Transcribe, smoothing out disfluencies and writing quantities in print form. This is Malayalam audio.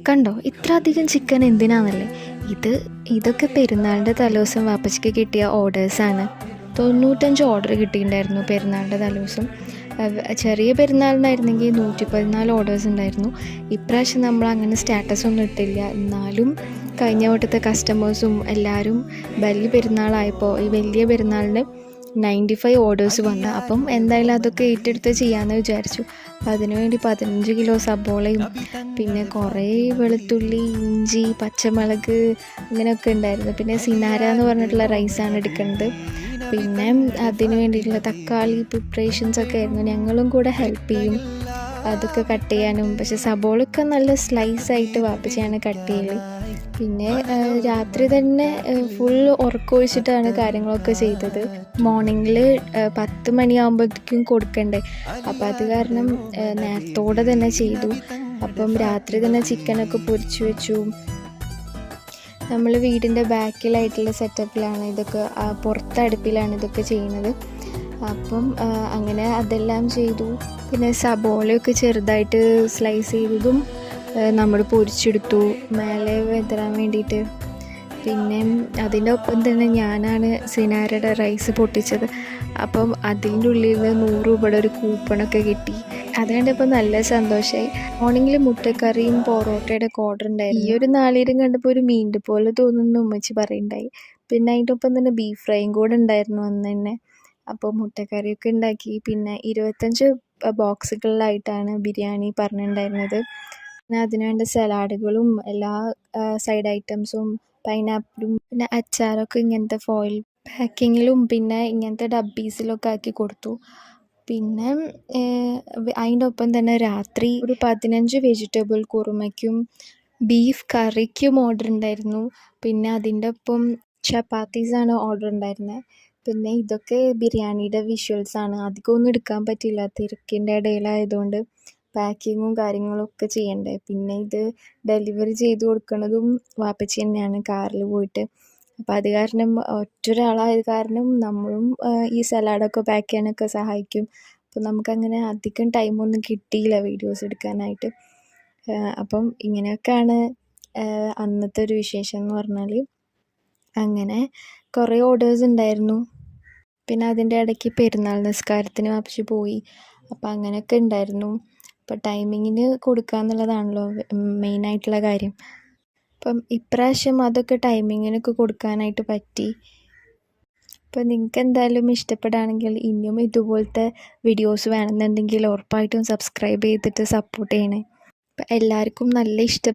കണ്ടോ ഇത്ര അധികം ചിക്കൻ എന്തിനാണെന്നല്ലേ. ഇതൊക്കെ പെരുന്നാളിൻ്റെ തലേദിവസം വാപ്പച്ചിക്ക് കിട്ടിയ ഓർഡേഴ്സാണ്. 95 ഓർഡർ കിട്ടിയിട്ടുണ്ടായിരുന്നു പെരുന്നാളിൻ്റെ തലേദിവസം. ചെറിയ പെരുന്നാളിനായിരുന്നെങ്കിൽ 114 ഓർഡേഴ്സ് ഉണ്ടായിരുന്നു. ഇപ്രാവശ്യം നമ്മൾ അങ്ങനെ സ്റ്റാറ്റസ് ഒന്നും ഇട്ടില്ല. എന്നാലും കഴിഞ്ഞ വട്ടത്തെ കസ്റ്റമേഴ്സും എല്ലാവരും വലിയ പെരുന്നാളായപ്പോൾ ഈ വലിയ പെരുന്നാളിന് 95 ഓർഡേഴ്സ് വന്നു. അപ്പം എന്തായാലും അതൊക്കെ ഏറ്റെടുത്ത് ചെയ്യാമെന്ന് വിചാരിച്ചു. അപ്പം അതിനുവേണ്ടി 15 കിലോ സബോളയും പിന്നെ കുറേ വെളുത്തുള്ളി, ഇഞ്ചി, പച്ചമുളക് അങ്ങനെയൊക്കെ ഉണ്ടായിരുന്നു. പിന്നെ സിനാര എന്ന് പറഞ്ഞിട്ടുള്ള റൈസാണ് എടുക്കുന്നത്. പിന്നെ അതിന് വേണ്ടിയിട്ടുള്ള തക്കാളി പ്രിപ്പറേഷൻസൊക്കെ ആയിരുന്നു. ഞങ്ങളും കൂടെ ഹെൽപ്പ് ചെയ്യും അതൊക്കെ കട്ട് ചെയ്യാനും. പക്ഷേ സബോളയൊക്കെ നല്ല സ്ലൈസായിട്ട് വാപ്പച്ചിയാണ് കട്ട് ചെയ്യൽ. പിന്നെ രാത്രി തന്നെ ഫുൾ ഉറക്കമൊഴിച്ചിട്ടാണ് കാര്യങ്ങളൊക്കെ ചെയ്തത്. മോർണിംഗിൽ 10 മണിയാകുമ്പോഴത്തേക്കും കൊടുക്കണ്ടേ. അപ്പോൾ അത് കാരണം നേരത്തോടെ തന്നെ ചെയ്തു. അപ്പം രാത്രി തന്നെ ചിക്കനൊക്കെ പൊരിച്ചു വെച്ചു. നമ്മൾ വീടിൻ്റെ ബാക്കിലായിട്ടുള്ള സെറ്റപ്പിലാണ് ഇതൊക്കെ, പുറത്തടുപ്പിലാണ് ഇതൊക്കെ ചെയ്യുന്നത്. അപ്പം അങ്ങനെ അതെല്ലാം ചെയ്തു. പിന്നെ സബോളയൊക്കെ ചെറുതായിട്ട് സ്ലൈസ് ചെയ്തതും നമ്മൾ പൊരിച്ചെടുത്തു മേലെ വെതറാൻ വേണ്ടിയിട്ട്. പിന്നെ അതിൻ്റെ ഒപ്പം തന്നെ ഞാനാണ് സിനാരയുടെ റൈസ് പൊട്ടിച്ചത്. അപ്പം അതിൻ്റെ ഉള്ളിൽ നിന്ന് 100 രൂപയുടെ ഒരു കൂപ്പണൊക്കെ കിട്ടി. അത് കണ്ടപ്പോൾ നല്ല സന്തോഷമായി. മോർണിംഗിൽ മുട്ടക്കറിയും പൊറോട്ടയുടെ ഒക്കെ ഓർഡർ ഉണ്ടായിരുന്നു. ഈ ഒരു നാളികേരം കണ്ടപ്പോൾ ഒരു മീനിൻ്റെ പോലെ തോന്നുന്നു ഉമ്മച്ചി പറയുണ്ടായി. പിന്നെ അതിൻ്റെ ഒപ്പം തന്നെ ബീഫ് ഫ്രൈയും കൂടെ ഉണ്ടായിരുന്നു അന്ന് തന്നെ. അപ്പോൾ മുട്ടക്കറിയൊക്കെ ഉണ്ടാക്കി. പിന്നെ 25 ബോക്സുകളിലായിട്ടാണ് ബിരിയാണി പറഞ്ഞിട്ടുണ്ടായിരുന്നത്. പിന്നെ അതിനുവേണ്ട സലാഡുകളും എല്ലാ സൈഡ് ഐറ്റംസും പൈനാപ്പിളും പിന്നെ അച്ചാറൊക്കെ ഇങ്ങനത്തെ ഫോയിൽ പാക്കിങ്ങിലും പിന്നെ ഇങ്ങനത്തെ ഡബ്ബീസിലൊക്കെ ആക്കി കൊടുത്തു. പിന്നെ അതിൻ്റെ ഒപ്പം തന്നെ രാത്രി ഒരു 15 വെജിറ്റബിൾ കുറുമയ്ക്കും ബീഫ് കറിക്കും ഓർഡർ ഉണ്ടായിരുന്നു. പിന്നെ അതിൻ്റെ ഒപ്പം ചപ്പാത്തീസാണ് ഓർഡർ ഉണ്ടായിരുന്നത്. പിന്നെ ഇതൊക്കെ ബിരിയാണിയുടെ വിഷ്വൽസാണ്. അധികമൊന്നും എടുക്കാൻ പറ്റില്ല, തിരക്കിൻ്റെ ഇടയിലായതുകൊണ്ട് പാക്കിങ്ങും കാര്യങ്ങളൊക്കെ ചെയ്യണ്ടേ. പിന്നെ ഇത് ഡെലിവറി ചെയ്ത് കൊടുക്കുന്നതും വാപ്പച്ചി തന്നെയാണ് കാറിൽ പോയിട്ട്. അപ്പോൾ അത് കാരണം ഒറ്റൊരാളായത് കാരണം നമ്മളും ഈ സലാഡൊക്കെ പാക്ക് ചെയ്യാനൊക്കെ സഹായിക്കും. അപ്പോൾ നമുക്കങ്ങനെ അധികം ടൈമൊന്നും കിട്ടിയില്ല വീഡിയോസ് എടുക്കാനായിട്ട്. അപ്പം ഇങ്ങനെയൊക്കെയാണ് അന്നത്തെ ഒരു വിശേഷം എന്ന് പറഞ്ഞാൽ. അങ്ങനെ കുറേ ഓർഡേഴ്സ് ഉണ്ടായിരുന്നു. പിന്നെ അതിൻ്റെ ഇടയ്ക്ക് പെരുന്നാൾ നിസ്കാരത്തിന് വാപ്പച്ചി പോയി. അപ്പോൾ അങ്ങനെയൊക്കെ ഉണ്ടായിരുന്നു. അപ്പോൾ ടൈമിങ്ങിന് കൊടുക്കുക എന്നുള്ളതാണല്ലോ മെയിനായിട്ടുള്ള കാര്യം. അപ്പം ഇപ്രാവശ്യം അതൊക്കെ ടൈമിങ്ങിനൊക്കെ കൊടുക്കാനായിട്ട് പറ്റി. അപ്പോൾ നിങ്ങൾക്ക് എന്തായാലും ഇഷ്ടപ്പെടുകയാണെങ്കിൽ ഇനിയും ഇതുപോലത്തെ വീഡിയോസ് വേണമെന്നുണ്ടെങ്കിൽ ഉറപ്പായിട്ടും സബ്സ്ക്രൈബ് ചെയ്തിട്ട് സപ്പോർട്ട് ചെയ്യണേ. അപ്പം എല്ലാവർക്കും നല്ല